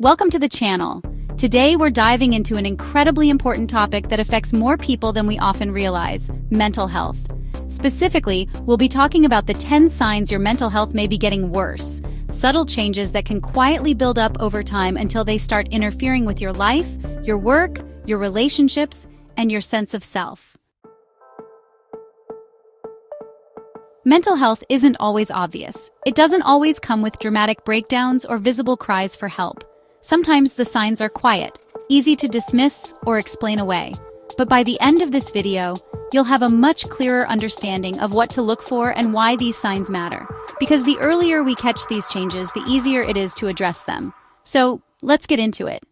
Welcome to the channel. Today we're diving into an incredibly important topic that affects more people than we often realize: mental health. Specifically, we'll be talking about the 10 signs your mental health may be getting worse, subtle changes that can quietly build up over time until they start interfering with your life, your work, your relationships, and your sense of self. Mental health isn't always obvious. It doesn't always come with dramatic breakdowns or visible cries for help. Sometimes the signs are quiet, easy to dismiss or explain away. But by the end of this video, you'll have a much clearer understanding of what to look for and why these signs matter. Because the earlier we catch these changes, the easier it is to address them. So, let's get into it.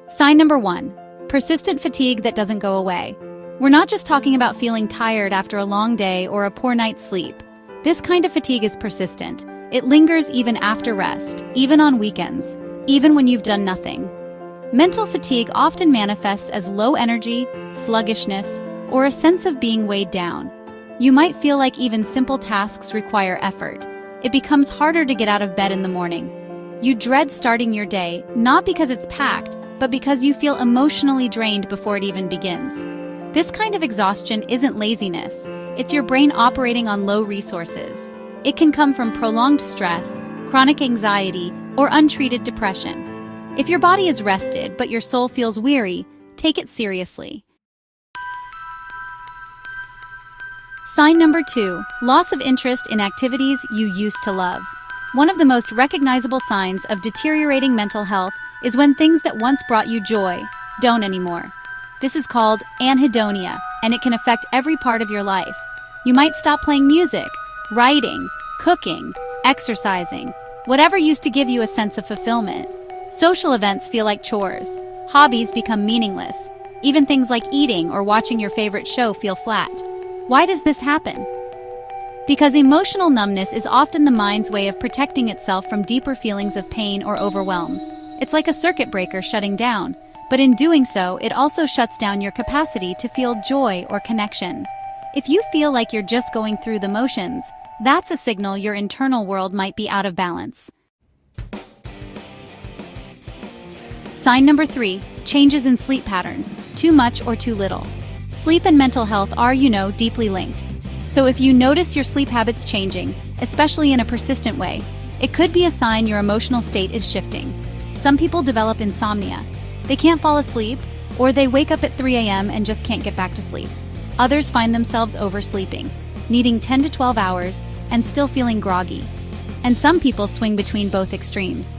Sign number 1. Persistent fatigue that doesn't go away. We're not just talking about feeling tired after a long day or a poor night's sleep. This kind of fatigue is persistent. It lingers even after rest, even on weekends, even when you've done nothing. Mental fatigue often manifests as low energy, sluggishness, or a sense of being weighed down. You might feel like even simple tasks require effort. It becomes harder to get out of bed in the morning. You dread starting your day, not because it's packed, but because you feel emotionally drained before it even begins. This kind of exhaustion isn't laziness. It's your brain operating on low resources. It can come from prolonged stress, chronic anxiety, or untreated depression. If your body is rested but your soul feels weary, take it seriously. Sign number 2. Loss of interest in activities you used to love. One of the most recognizable signs of deteriorating mental health is when things that once brought you joy don't anymore. This is called anhedonia, and it can affect every part of your life. You might stop playing music, writing, cooking, exercising, whatever used to give you a sense of fulfillment. Social events feel like chores. Hobbies become meaningless. Even things like eating or watching your favorite show feel flat. Why does this happen? Because emotional numbness is often the mind's way of protecting itself from deeper feelings of pain or overwhelm. It's like a circuit breaker shutting down, but in doing so, it also shuts down your capacity to feel joy or connection. If you feel like you're just going through the motions, that's a signal your internal world might be out of balance. Sign number 3. Changes in sleep patterns, too much or too little. Sleep and mental health are, deeply linked. So if you notice your sleep habits changing, especially in a persistent way, it could be a sign your emotional state is shifting. Some people develop insomnia. They can't fall asleep, or they wake up at 3 a.m. and just can't get back to sleep. Others find themselves oversleeping, needing 10 to 12 hours and still feeling groggy. And some people swing between both extremes.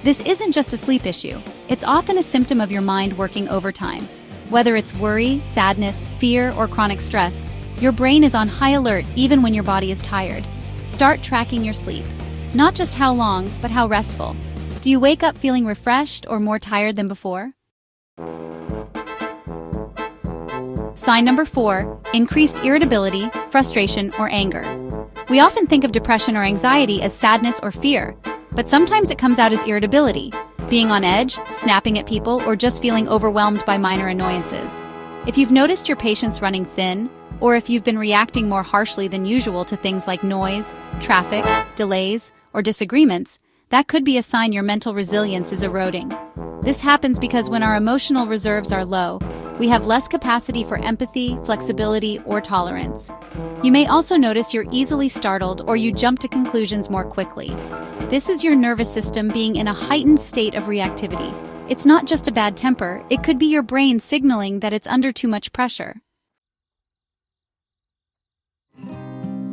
This isn't just a sleep issue. It's often a symptom of your mind working overtime. Whether it's worry, sadness, fear, or chronic stress, your brain is on high alert even when your body is tired. Start tracking your sleep. Not just how long, but how restful. Do you wake up feeling refreshed or more tired than before? Sign number 4. Increased irritability, frustration, or anger. We often think of depression or anxiety as sadness or fear, but sometimes it comes out as irritability, being on edge, snapping at people, or just feeling overwhelmed by minor annoyances. If you've noticed your patience running thin, or if you've been reacting more harshly than usual to things like noise, traffic, delays, or disagreements, that could be a sign your mental resilience is eroding. This happens because when our emotional reserves are low, we have less capacity for empathy, flexibility, or tolerance. You may also notice you're easily startled or you jump to conclusions more quickly. This is your nervous system being in a heightened state of reactivity. It's not just a bad temper, it could be your brain signaling that it's under too much pressure.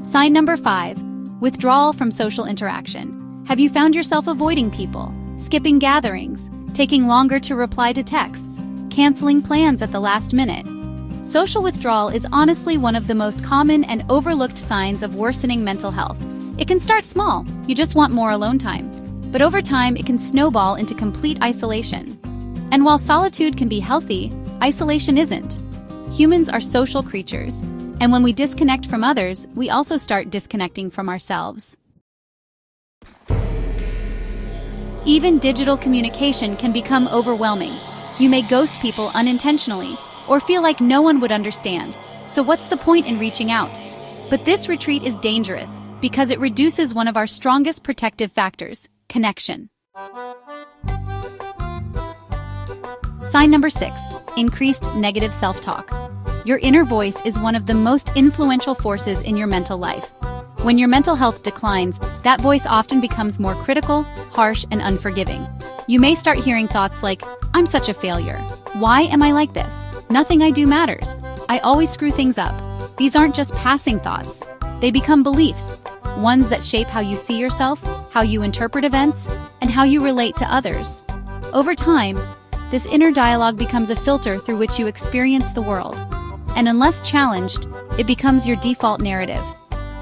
Sign number 5. Withdrawal from social interaction. Have you found yourself avoiding people, skipping gatherings, taking longer to reply to texts, canceling plans at the last minute? Social withdrawal is honestly one of the most common and overlooked signs of worsening mental health. It can start small, you just want more alone time. But over time, it can snowball into complete isolation. And while solitude can be healthy, isolation isn't. Humans are social creatures, and when we disconnect from others, we also start disconnecting from ourselves. Even digital communication can become overwhelming. You may ghost people unintentionally, or feel like no one would understand. So what's the point in reaching out? But this retreat is dangerous, because it reduces one of our strongest protective factors, connection. Sign number 6, increased negative self-talk. Your inner voice is one of the most influential forces in your mental life. When your mental health declines, that voice often becomes more critical, harsh, and unforgiving. You may start hearing thoughts like, "I'm such a failure. Why am I like this? Nothing I do matters. I always screw things up." These aren't just passing thoughts. They become beliefs, ones that shape how you see yourself, how you interpret events, and how you relate to others. Over time, this inner dialogue becomes a filter through which you experience the world. And unless challenged, it becomes your default narrative.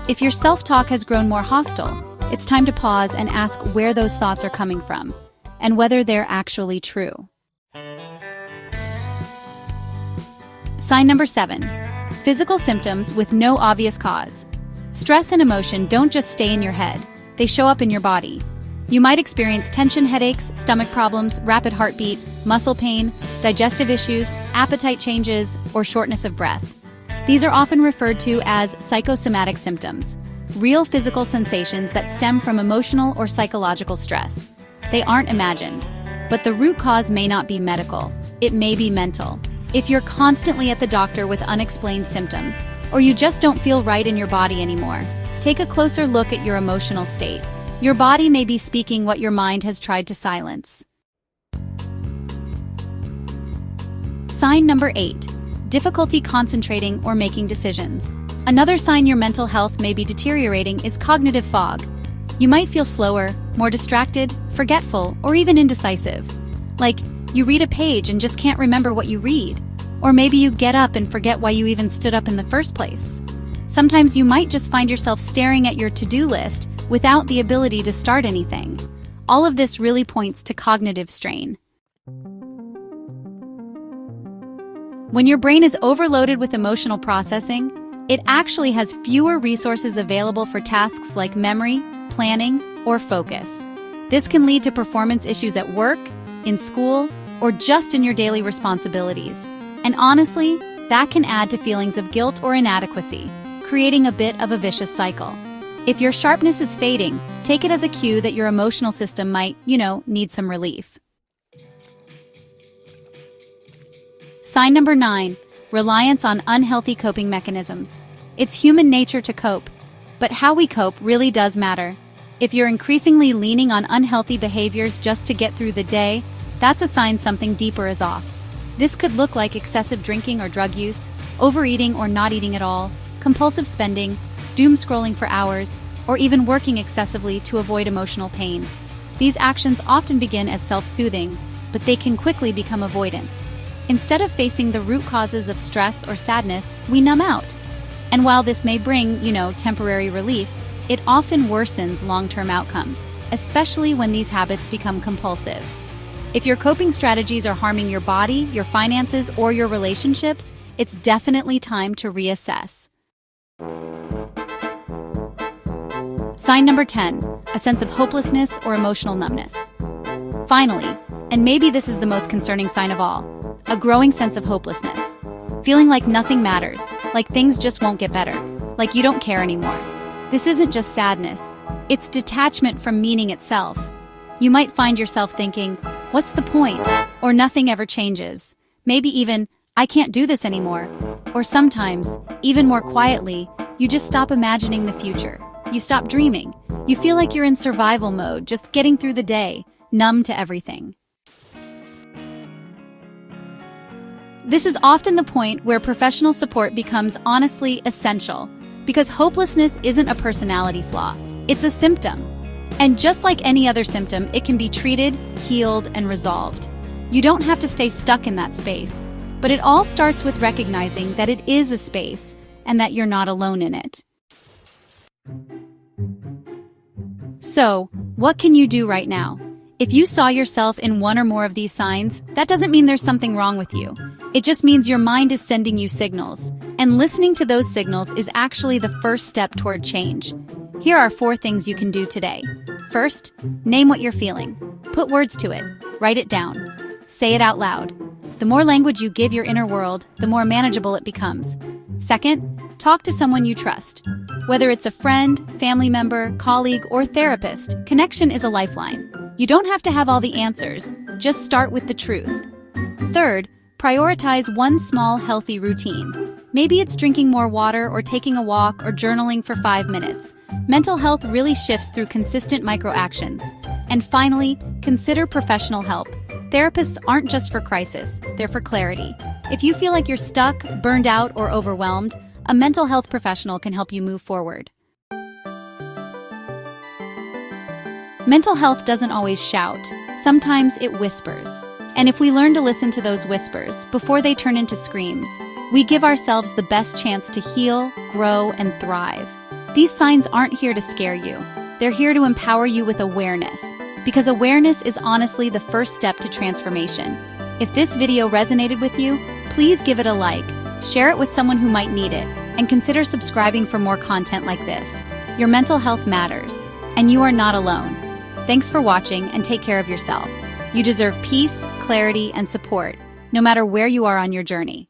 If your self-talk has grown more hostile, it's time to pause and ask where those thoughts are coming from, and whether they're actually true. Sign number 7, physical symptoms with no obvious cause. Stress and emotion don't just stay in your head, they show up in your body. You might experience tension headaches, stomach problems, rapid heartbeat, muscle pain, digestive issues, appetite changes, or shortness of breath. These are often referred to as psychosomatic symptoms, real physical sensations that stem from emotional or psychological stress. They aren't imagined, but the root cause may not be medical, it may be mental. If you're constantly at the doctor with unexplained symptoms, or you just don't feel right in your body anymore, take a closer look at your emotional state. Your body may be speaking what your mind has tried to silence. Sign number 8, difficulty concentrating or making decisions. Another sign your mental health may be deteriorating is cognitive fog. You might feel slower, more distracted, forgetful, or even indecisive. Like, you read a page and just can't remember what you read. Or maybe you get up and forget why you even stood up in the first place. Sometimes you might just find yourself staring at your to-do list without the ability to start anything. All of this really points to cognitive strain. When your brain is overloaded with emotional processing, it actually has fewer resources available for tasks like memory, planning, or focus. This can lead to performance issues at work, in school, or just in your daily responsibilities. And honestly, that can add to feelings of guilt or inadequacy, creating a bit of a vicious cycle. If your sharpness is fading, take it as a cue that your emotional system might, need some relief. Sign number 9, reliance on unhealthy coping mechanisms. It's human nature to cope, but how we cope really does matter. If you're increasingly leaning on unhealthy behaviors just to get through the day, that's a sign something deeper is off. This could look like excessive drinking or drug use, overeating or not eating at all, compulsive spending, doom scrolling for hours, or even working excessively to avoid emotional pain. These actions often begin as self-soothing, but they can quickly become avoidance. Instead of facing the root causes of stress or sadness, we numb out. And while this may bring, temporary relief, it often worsens long-term outcomes, especially when these habits become compulsive. If your coping strategies are harming your body, your finances, or your relationships, it's definitely time to reassess. Sign number 10, a sense of hopelessness or emotional numbness. Finally, and maybe this is the most concerning sign of all, a growing sense of hopelessness. Feeling like nothing matters, like things just won't get better, like you don't care anymore. This isn't just sadness, it's detachment from meaning itself. You might find yourself thinking, what's the point? Or nothing ever changes. Maybe even, I can't do this anymore. Or sometimes, even more quietly, you just stop imagining the future. You stop dreaming. You feel like you're in survival mode, just getting through the day, numb to everything. This is often the point where professional support becomes honestly essential, because hopelessness isn't a personality flaw, it's a symptom. And just like any other symptom, it can be treated, healed, and resolved. You don't have to stay stuck in that space, but it all starts with recognizing that it is a space and that you're not alone in it. So, what can you do right now? If you saw yourself in one or more of these signs, that doesn't mean there's something wrong with you. It just means your mind is sending you signals, and listening to those signals is actually the first step toward change. Here are 4 things you can do today. First, name what you're feeling. Put words to it. Write it down. Say it out loud. The more language you give your inner world, the more manageable it becomes. Second, talk to someone you trust. Whether it's a friend, family member, colleague, or therapist, connection is a lifeline. You don't have to have all the answers, just start with the truth. Third, prioritize one small, healthy routine. Maybe it's drinking more water or taking a walk or journaling for 5 minutes. Mental health really shifts through consistent micro-actions. And finally, consider professional help. Therapists aren't just for crisis, they're for clarity. If you feel like you're stuck, burned out, or overwhelmed, a mental health professional can help you move forward. Mental health doesn't always shout. Sometimes it whispers. And if we learn to listen to those whispers before they turn into screams, we give ourselves the best chance to heal, grow, and thrive. These signs aren't here to scare you. They're here to empower you with awareness, because awareness is honestly the first step to transformation. If this video resonated with you, please give it a like, share it with someone who might need it, and consider subscribing for more content like this. Your mental health matters, and you are not alone. Thanks for watching, and take care of yourself. You deserve peace, clarity, and support, no matter where you are on your journey.